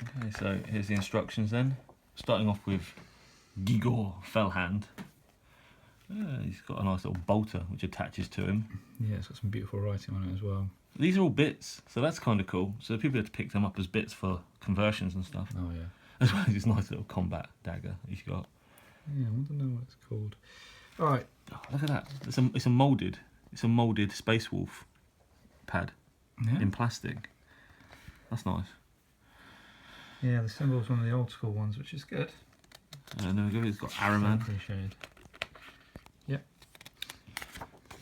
Okay, so here's the instructions then. Starting off with Gigor Fellhand. He's got a nice little bolter which attaches to him. Yeah, it's got some beautiful writing on it as well. These are all bits, so that's kind of cool. So people have to pick them up as bits for conversions and stuff. Oh yeah. As well as this nice little combat dagger he's got. Yeah, I want to know what it's called. All right. Oh, look at that. It's a molded Space Wolf pad in plastic. That's nice. Yeah, the symbol's one of the old school ones, which is good. And there we go. It's got Araman. Appreciated. Yep.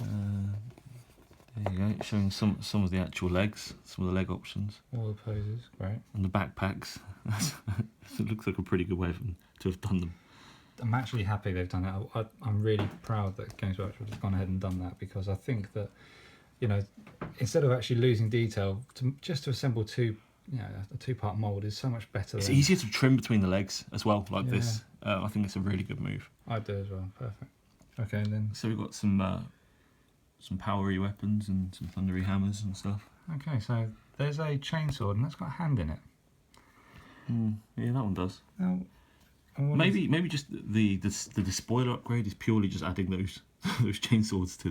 There you go. Showing some of the actual legs, some of the leg options, All the poses, great. and the backpacks. It looks like a pretty good way for them to have done them. I'm actually happy they've done it. I'm really proud that Games Workshop has gone ahead and done that, because I think that, you know, instead of actually losing detail, just to assemble a two-part mould is so much better. It's easier to trim between the legs as well, like this. I think it's a really good move. I do as well. Perfect. Okay, and then. So we've got some powery weapons and some thundery hammers and stuff. Okay, so there's a chainsword and that's got a hand in it. Yeah, that one does. Now, maybe just the despoiler upgrade is purely just adding those those chainswords to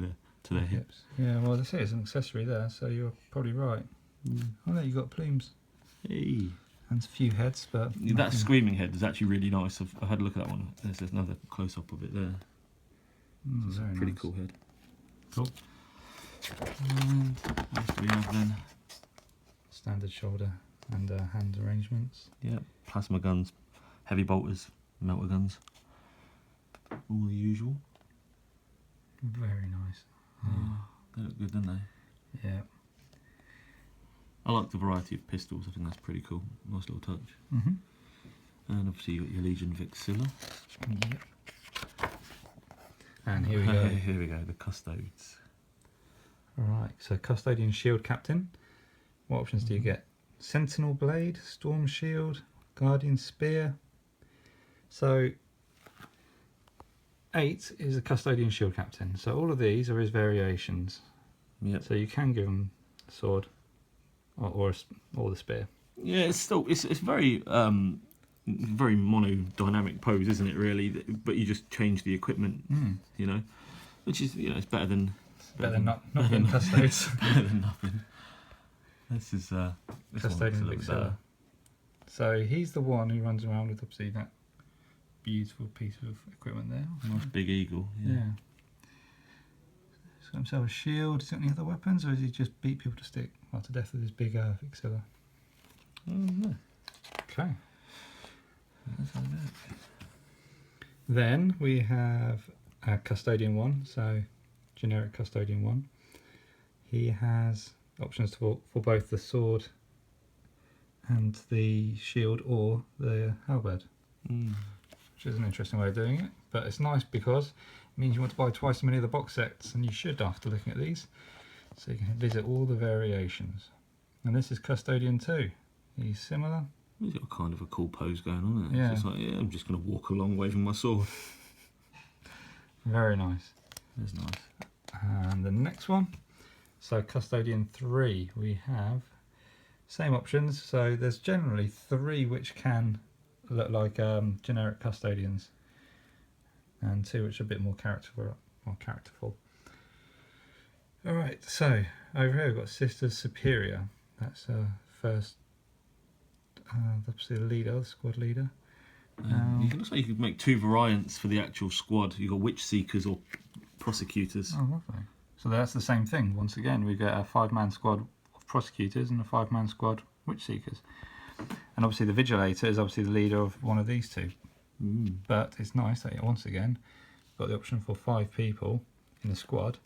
their hips. Yeah, well, that's it. It's an accessory there, so you're probably right. Oh, there you got plumes. Hey. And a few heads, but that screaming head is actually really nice. I've had a look at that one. There's another close up of it there. It's a pretty cool head. Cool. And what else do we have then? Standard shoulder and hand arrangements. Yeah, plasma guns, heavy bolters, melter guns. All the usual. Very nice. They look good, don't they? Yeah. I like the variety of pistols. I think that's pretty cool. Nice little touch. Mm-hmm. And obviously you got your Legion Vixilla. Yep. And here we go. Here we go, the Custodes. Alright, so Custodian Shield Captain. What options do you get? Sentinel Blade, Storm Shield, Guardian Spear. So 8 is a Custodian Shield Captain. So all of these are his variations. Yep. So you can give him a sword or the spear. Yeah, it's very very monodynamic pose, isn't it? Really, but you just change the equipment, you know, which is it's better than not being Custodes. Better than nothing. This is Custodian Vixilla. So he's the one who runs around with obviously that beautiful piece of equipment there. Nice big eagle. Yeah. He's got himself a shield. Has he got any other weapons, or does he just beat people to death with his big Vixilla? No. Okay. Then we have a Custodian 1, so generic Custodian 1. He has options for both the sword and the shield or the halberd, which is an interesting way of doing it, but it's nice because it means you want to buy twice as many of the box sets, and you should after looking at these, so you can visit all the variations. And this is Custodian 2. He's similar. He's got kind of a cool pose going on there. Yeah. It's like, I'm just going to walk along waving my sword. Very nice. That's nice. And the next one, so Custodian 3, we have same options. So there's generally 3 which can look like generic Custodians, and 2 which are a bit more characterful. All right, so over here we've got Sisters Superior. That's first. That's the leader, the squad leader. You can also make 2 variants for the actual squad. You've got Witch Seekers or Prosecutors. Oh, lovely. So that's the same thing. Once again, we get a 5-man squad of Prosecutors and a 5-man squad Witch Seekers. And obviously the Vigilator is obviously the leader of one of these 2. But it's nice that once again got the option for 5 people in the squad.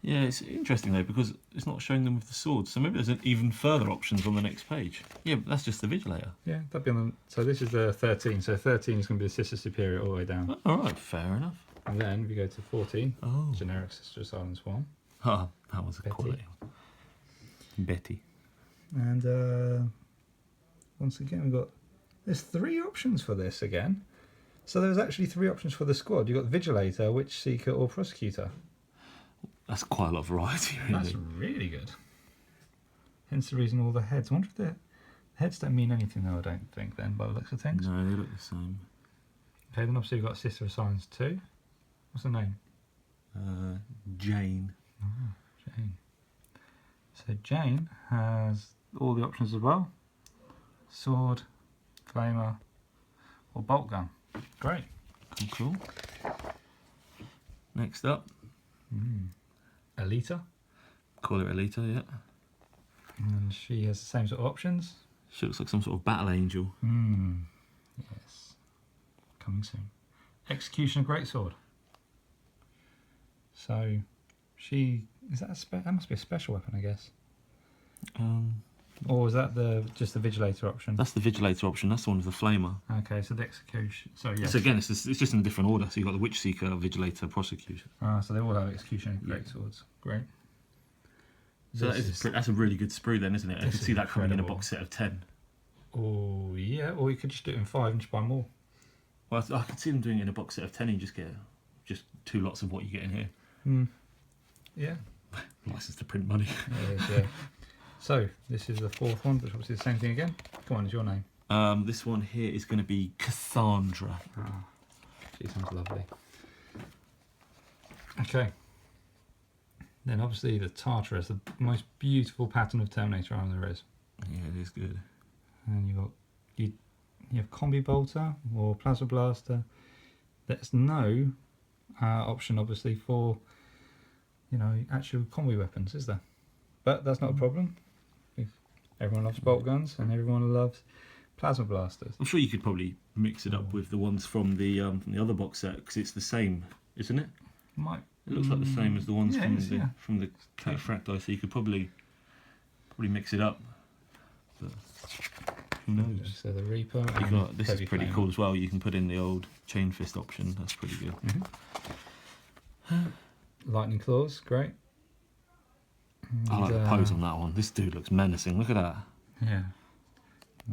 Yeah, it's interesting though because it's not showing them with the swords, so maybe there's even further options on the next page. Yeah, but that's just the Vigilator. Yeah, that'd be on the, so this is the 13, so 13 is going to be the Sister Superior all the way down. Alright, fair enough. And then we go to 14, generic Sister Silent Swan. Oh, that was a Betty. quality one. Betty. And once again there's 3 options for this again. So there's actually 3 options for the squad. You've got Vigilator, Witch Seeker or Prosecutor. That's quite a lot of variety, really. That's really good. Hence the reason all the heads. I wonder if the Heads don't mean anything though, I don't think, then, by the looks of things. No, they look the same. Okay, then obviously you've got Sister of Science 2. What's her name? Jane. Oh, Jane. So Jane has all the options as well. Sword, flamer, or bolt gun. Great. Cool. Next up. Alita. Call her Alita, yeah. And she has the same sort of options. She looks like some sort of battle angel. Yes. Coming soon. Executioner Greatsword. So, she is that that must be a special weapon, I guess. Or is that just the Vigilator option? That's the Vigilator option. That's the one with the flamer. Okay, so the execution. So yes. So again, it's just in a different order. So you've got the Witch Seeker, Vigilator, Prosecutor. So they all have executioner greatswords. Great. So that's a really good sprue then, isn't it? I could see that coming in a incredible. box set of 10. Oh yeah, or you could just do it in 5 and just buy more. Well, I could see them doing it in a box set of 10 and you just get just 2 lots of what you get in here. Yeah. License to print money. It is, yeah. So this is the 4th one, which obviously the same thing again. Come on, is your name? This one here is going to be Cassandra. She sounds lovely. Okay. Then obviously the Tartarus, the most beautiful pattern of Terminator armor there is. Yeah, it is good. And you have Combi Bolter or Plasma Blaster. There's no option obviously for actual combi weapons, is there? But that's not a problem. Everyone loves bolt guns and everyone loves plasma blasters. I'm sure you could probably mix it up with the ones from the other box set because it's the same, isn't it? It looks like the same as the ones from the Cataphracti, so you could probably make it up. But who knows? So the Reaper. This is pretty cool as well. You can put in the old chain fist option. That's pretty good. Lightning Claws, great. I like the pose on that one. This dude looks menacing. Look at that. Yeah.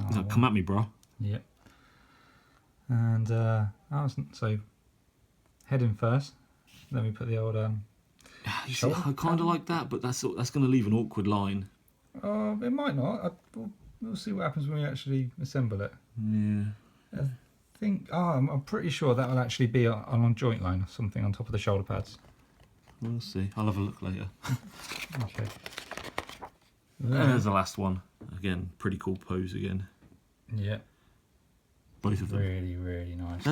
He's like, come at me, bro. Yep. And so head in first. Then we put the old. You see, I kind of like that, but that's going to leave an awkward line. It might not. We'll see what happens when we actually assemble it. Yeah. I'm pretty sure that will actually be on joint line or something on top of the shoulder pads. We'll see. I'll have a look later. Okay. And there's the last one. Again, pretty cool pose again. Yeah. Both of them. Really, really nice.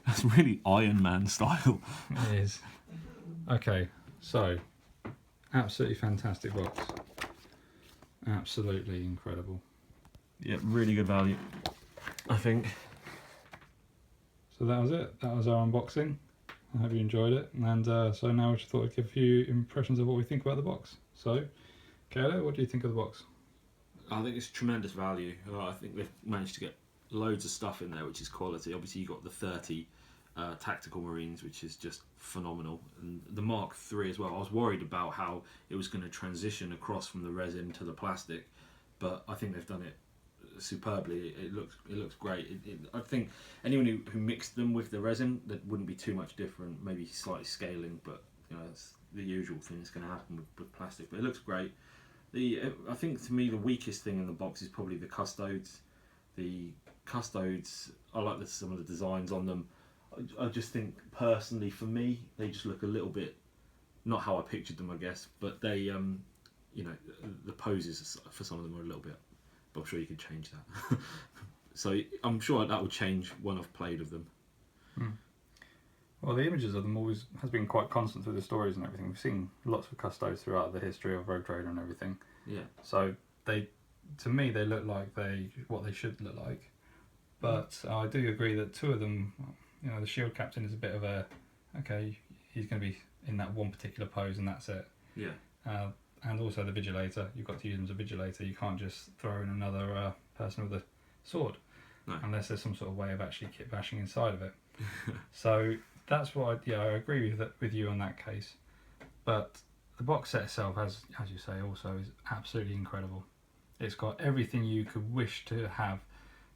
That's really Iron Man style. It is. Okay, so absolutely fantastic box. Absolutely incredible. Yeah, really good value, I think. So that was it. That was our unboxing. I hope you enjoyed it. And so now I just thought I'd give a few impressions of what we think about the box. So, Kayla, what do you think of the box? I think it's tremendous value. I think they've managed to get loads of stuff in there, which is quality. Obviously, you got the 30 tactical marines, which is just phenomenal, and the Mark III as well. I was worried about how it was going to transition across from the resin to the plastic, but I think they've done it superbly. It looks great. I think anyone who mixed them with the resin, that wouldn't be too much different. Maybe slightly scaling, but it's the usual thing that's going to happen with plastic. But it looks great. I think to me the weakest thing in the box is probably the custodes. The custodes, I like some of the designs on them. I just think personally for me they just look a little bit not how I pictured them, I guess, but they the poses for some of them are a little bit, but I'm sure you can change that. So I'm sure that will change when I've played with them. Well, the images of them always has been quite constant through the stories and everything. We've seen lots of custodes throughout the history of Rogue Trader and everything. Yeah. So to me, they look like what they should look like. But I do agree that 2 of them, the Shield Captain is a bit of he's going to be in that one particular pose and that's it. Yeah. And also the Vigilator, you've got to use him as a Vigilator. You can't just throw in another person with a sword, unless there's some sort of way of actually kit bashing inside of it. So that's what I agree with you on that case. But the box set itself, as you say, also is absolutely incredible. It's got everything you could wish to have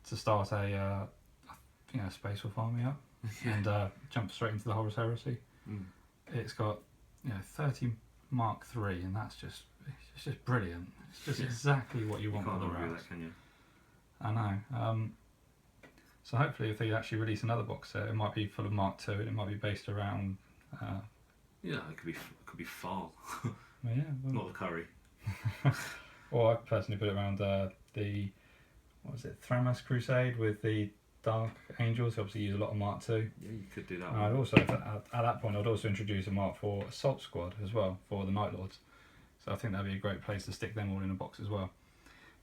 to start a Space Wolf army up and jump straight into the Horus Heresy. It's got 30 Mark III, and it's just brilliant. It's just exactly what you want on the rounds. That, can you? I know. So hopefully if they actually release another box set, it might be full of Mark II, and it might be based around... Yeah, it could be Fall. well, yeah, well, Not the curry. or I personally put it around the what was it, Thramas Crusade with the Dark Angels. Obviously use a lot of Mark II. Yeah, you could do that And one. I'd also, at that point, I'd also introduce a Mark IV Assault Squad as well for the Night Lords. So I think that'd be a great place to stick them all in a box as well.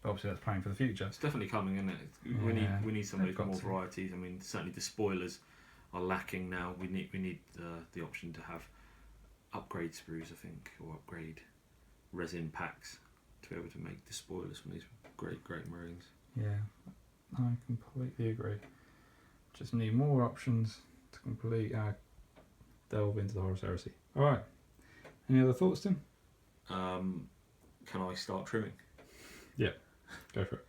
But obviously that's planning for the future. It's definitely coming, isn't it? We need some of those more varieties. I mean, certainly the spoilers are lacking now. We need the option to have upgrade sprues, I think, or upgrade resin packs to be able to make the spoilers from these great Marines. Yeah, I completely agree. Just need more options to complete delve into the Horus Heresy. Alright, any other thoughts, Tim? Can I start trimming? Yeah, go for it.